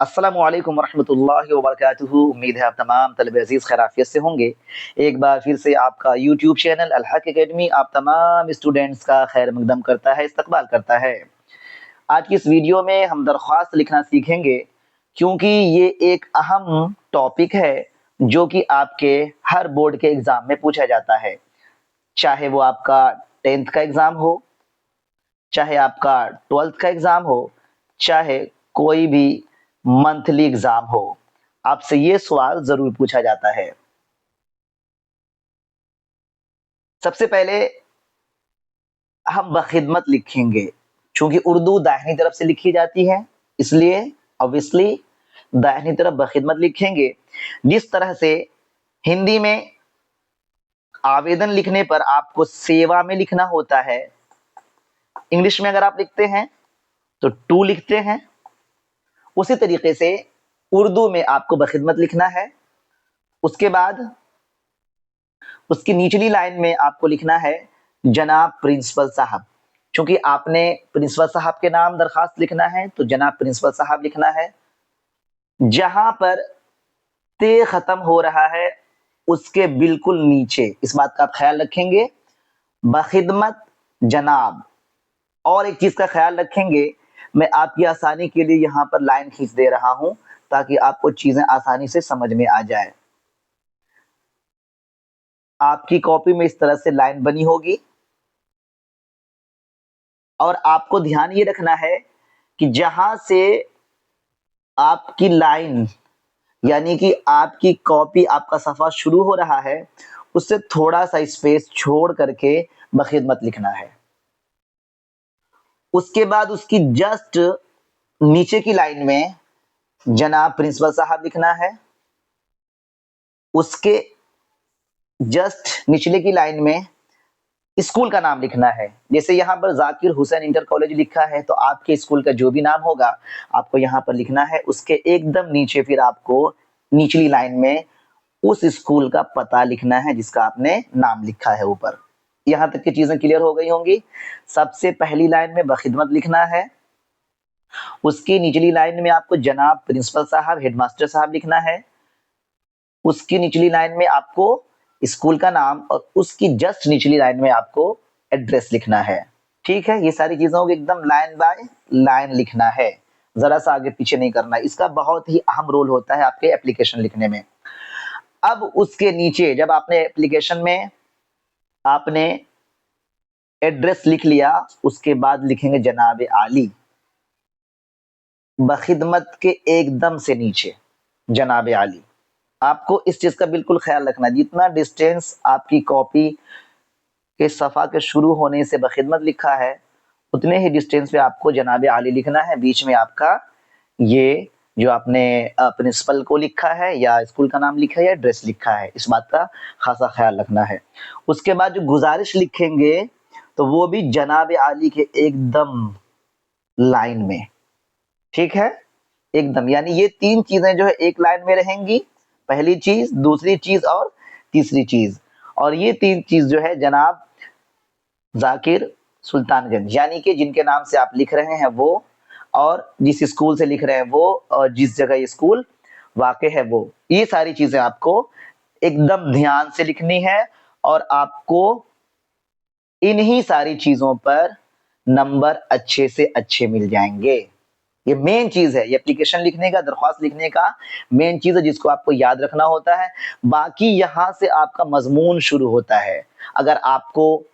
अस्सलामु अलैकुम वरहमतुल्लाहि वबरकातुहू। उम्मीद है आप तमाम तलबे अज़ीज़ खैराफियत से होंगे। एक बार फिर से आपका यूट्यूब चैनल अल हक अकेडमी आप तमाम स्टूडेंट्स का खैर मकदम करता है, इस्तकबाल करता है। आज की इस वीडियो में हम दरख्वास्त लिखना सीखेंगे, क्योंकि ये एक अहम टॉपिक है जो कि आपके हर बोर्ड के एग्ज़ाम में पूछा जाता है। चाहे वो आपका 10th का एग्ज़ाम हो, चाहे आपका 12th का एग्ज़ाम हो, चाहे कोई भी मंथली एग्ज़ाम हो, आपसे ये सवाल ज़रूर पूछा जाता है। सबसे पहले हम बखिदमत लिखेंगे, चूँकि उर्दू दाहिनी तरफ से लिखी जाती है, इसलिए ऑब्वियसली दाहिनी तरफ बखिदमत लिखेंगे। जिस तरह से हिंदी में आवेदन लिखने पर आपको सेवा में लिखना होता है, इंग्लिश में अगर आप लिखते हैं तो टू लिखते हैं, उसी तरीके से उर्दू में आपको बखिदमत लिखना है। उसके बाद उसकी निचली लाइन में आपको लिखना है जनाब प्रिंसिपल साहब। चूंकि आपने प्रिंसिपल साहब के नाम दरखास्त लिखना है तो जनाब प्रिंसिपल साहब लिखना है। जहां पर ते खत्म हो रहा है उसके बिल्कुल नीचे इस बात का आप ख्याल रखेंगे, बखिदमत जनाब। और एक चीज का ख्याल रखेंगे, मैं आपकी आसानी के लिए यहाँ पर लाइन खींच दे रहा हूं ताकि आपको चीजें आसानी से समझ में आ जाए। आपकी कॉपी में इस तरह से लाइन बनी होगी और आपको ध्यान ये रखना है कि जहां से आपकी लाइन यानी कि आपकी कॉपी आपका सफा शुरू हो रहा है उससे थोड़ा सा स्पेस छोड़ करके बखिदमत लिखना है। उसके बाद उसकी जस्ट नीचे की लाइन में जनाब प्रिंसिपल साहब लिखना है। उसके जस्ट निचले की लाइन में स्कूल का नाम लिखना है। जैसे यहाँ पर जाकिर हुसैन इंटर कॉलेज लिखा है तो आपके स्कूल का जो भी नाम होगा आपको यहाँ पर लिखना है। उसके एकदम नीचे फिर आपको निचली लाइन में उस स्कूल का पता लिखना है जिसका आपने नाम लिखा है ऊपर। यहाँ तक की चीजें क्लियर हो गई होंगी। सबसे पहली लाइन में बखिदमत लिखना है, उसकी निचली लाइन में आपको जनाब प्रिंसिपल साहब हेडमास्टर साहब लिखना है। उसकी निचली लाइन में आपको स्कूल का नाम और उसकी जस्ट निचली लाइन में आपको एड्रेस लिखना है। ठीक है, ये सारी चीजों को एकदम लाइन बाय लाइन लिखना है, जरा सा आगे पीछे नहीं करना। इसका बहुत ही अहम रोल होता है आपके एप्लीकेशन लिखने में। अब उसके नीचे जब आपने एप्लीकेशन में आपने एड्रेस लिख लिया, उसके बाद लिखेंगे जनाब आली। बखिदमत के एकदम से नीचे जनाब आली। आपको इस चीज का बिल्कुल ख्याल रखना, जितना डिस्टेंस आपकी कॉपी के सफ़ा के शुरू होने से बखिदमत लिखा है उतने ही डिस्टेंस पे आपको जनाब आली लिखना है। बीच में आपका ये जो आपने प्रिंसिपल को लिखा है या स्कूल का नाम लिखा है या एड्रेस लिखा है, इस बात का खासा ख्याल रखना है। उसके बाद जो गुजारिश लिखेंगे तो वो भी जनाब आली के एकदम लाइन में। ठीक है, एकदम, यानी ये तीन चीजें जो है एक लाइन में रहेंगी, पहली चीज, दूसरी चीज और तीसरी चीज। और ये तीन चीज जो है जनाब जाकिर सुल्तानगंज, यानी कि जिनके नाम से आप लिख रहे हैं वो और जिस स्कूल से लिख रहे हैं वो और जिस जगह ये स्कूल वाक़ई है वो, ये सारी चीजें आपको एकदम ध्यान से लिखनी है। और आपको इन्हीं सारी चीजों पर नंबर अच्छे से अच्छे मिल जाएंगे। ये मेन चीज है, ये एप्लीकेशन लिखने का, दरख्वास्त लिखने का मेन चीज है जिसको आपको याद रखना होता है। बाकी यहां से आपका मजमून शुरू होता है। अगर आपको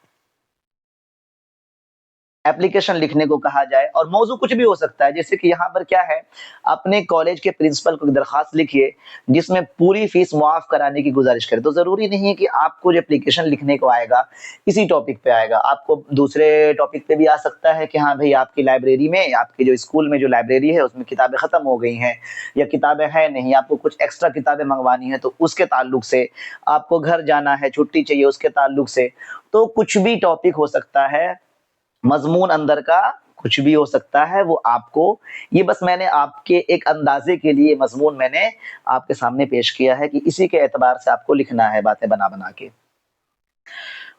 एप्लीकेशन लिखने को कहा जाए और मौजू कुछ भी हो सकता है, जैसे कि यहाँ पर क्या है, अपने कॉलेज के प्रिंसिपल को दरखास्त लिखिए जिसमें पूरी फीस मुआफ कराने की गुजारिश करें। तो जरूरी नहीं है कि आपको जो एप्लीकेशन लिखने को आएगा इसी टॉपिक पे आएगा, आपको दूसरे टॉपिक पे भी आ सकता है कि हाँ भाई आपकी लाइब्रेरी में, आपके जो स्कूल में जो लाइब्रेरी है उसमें किताबें खत्म हो गई हैं या किताबें हैं नहीं, आपको कुछ एक्स्ट्रा किताबें मंगवानी है तो उसके ताल्लुक से, आपको घर जाना है छुट्टी चाहिए उसके ताल्लुक से, तो कुछ भी टॉपिक हो सकता है। मजमून अंदर का कुछ भी हो सकता है, वो आपको, ये बस मैंने आपके एक अंदाजे के लिए मजमून मैंने आपके सामने पेश किया है कि इसी के एतबार से आपको लिखना है बातें बना बना के।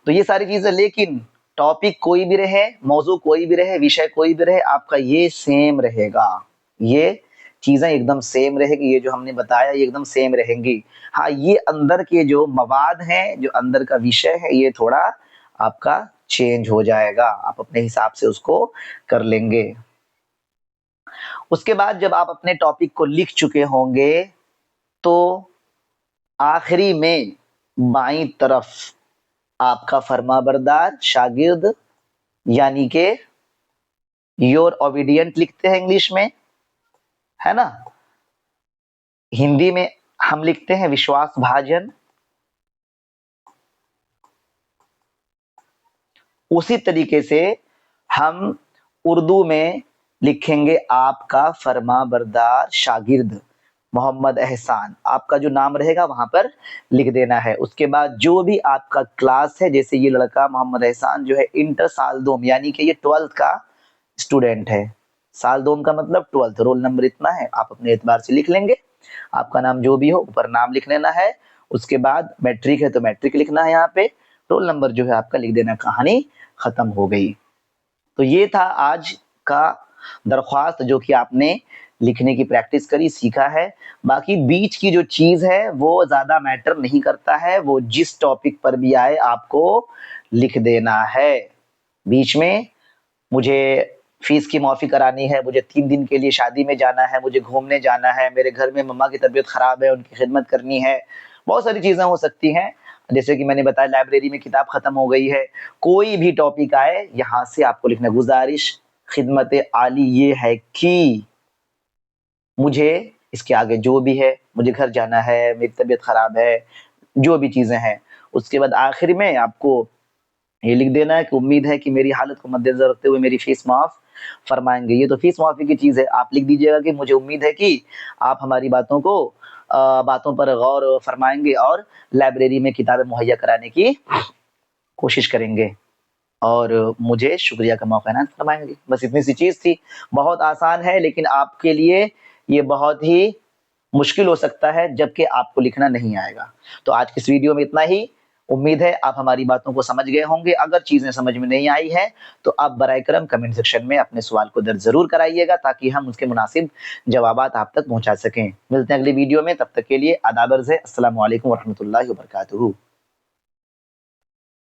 तो ये सारी चीजें, लेकिन टॉपिक कोई भी रहे, मौजू कोई भी रहे, विषय कोई भी रहे, आपका ये सेम रहेगा, ये चीज़ें एकदम सेम रहेगी, ये जो हमने बताया ये एकदम सेम रहेंगी। हाँ, ये अंदर के जो मवाद हैं, जो अंदर का विषय है, ये थोड़ा आपका चेंज हो जाएगा, आप अपने हिसाब से उसको कर लेंगे। उसके बाद जब आप अपने टॉपिक को लिख चुके होंगे तो आखिरी में बाईं तरफ आपका फरमाबरदार शागिर्द यानी कि योर ओबीडियंट लिखते हैं इंग्लिश में, है ना। हिंदी में हम लिखते हैं विश्वास भाजन। उसी तरीके से हम उर्दू में लिखेंगे आपका फरमाबरदार शागिर्द मोहम्मद एहसान, आपका जो नाम रहेगा वहां पर लिख देना है। उसके बाद जो भी आपका क्लास है, जैसे ये लड़का मोहम्मद एहसान जो है इंटर साल दोम यानी कि ये 12th का स्टूडेंट है। साल दोम का मतलब 12th, रोल नंबर इतना है, आप अपने एतबार से लिख लेंगे। आपका नाम जो भी हो ऊपर नाम लिख लेना है। उसके बाद मैट्रिक है तो मैट्रिक लिखना है, यहाँ पे रोल नंबर जो है आपका लिख देना। कहानी खत्म हो गई। तो ये था आज का दरख्वास्त जो कि आपने लिखने की प्रैक्टिस करी, सीखा है। बाकी बीच की जो चीज है वो ज्यादा मैटर नहीं करता है, वो जिस टॉपिक पर भी आए आपको लिख देना है। बीच में मुझे फीस की माफ़ी करानी है, मुझे 3 दिन के लिए शादी में जाना है, मुझे घूमने जाना है, मेरे घर में मम्मा की तबीयत ख़राब है, उनकी खिदमत करनी है, बहुत सारी चीज़ें हो सकती हैं। जैसे कि मैंने बताया लाइब्रेरी में किताब ख़त्म हो गई है, कोई भी टॉपिक आए यहाँ से आपको लिखना। गुज़ारिश खिदमत आली ये है कि मुझे इसके आगे जो भी है, मुझे घर जाना है, मेरी तबीयत ख़राब है, जो भी चीज़ें हैं। उसके बाद आखिर में आपको ये लिख देना है कि उम्मीद है कि मेरी हालत को मद्देनज़र रखते हुए मेरी फीस माफ़ फरमाएंगे। ये तो फीस माफ़ी की चीज़ है, आप लिख दीजिएगा कि मुझे उम्मीद है कि आप हमारी बातों पर गौर फरमाएंगे और लाइब्रेरी में किताबें मुहैया कराने की कोशिश करेंगे और मुझे शुक्रिया का मौका इनाम फरमाएंगे। बस इतनी सी चीज़ थी, बहुत आसान है, लेकिन आपके लिए ये बहुत ही मुश्किल हो सकता है जबकि आपको लिखना नहीं आएगा। तो आज की इस वीडियो में इतना ही। उम्मीद है आप हमारी बातों को समझ गए होंगे। अगर चीज़ें समझ में नहीं आई हैं तो आप बराए करम कमेंट सेक्शन में अपने सवाल को दर्ज ज़रूर कराइएगा ताकि हम उसके मुनासिब जवाबात आप तक पहुँचा सकें। मिलते हैं अगली वीडियो में, तब तक के लिए आदाब अर्ज़ है। अस्सलामु अलैकुम वरहमतुल्लाहि वबरकातुहू।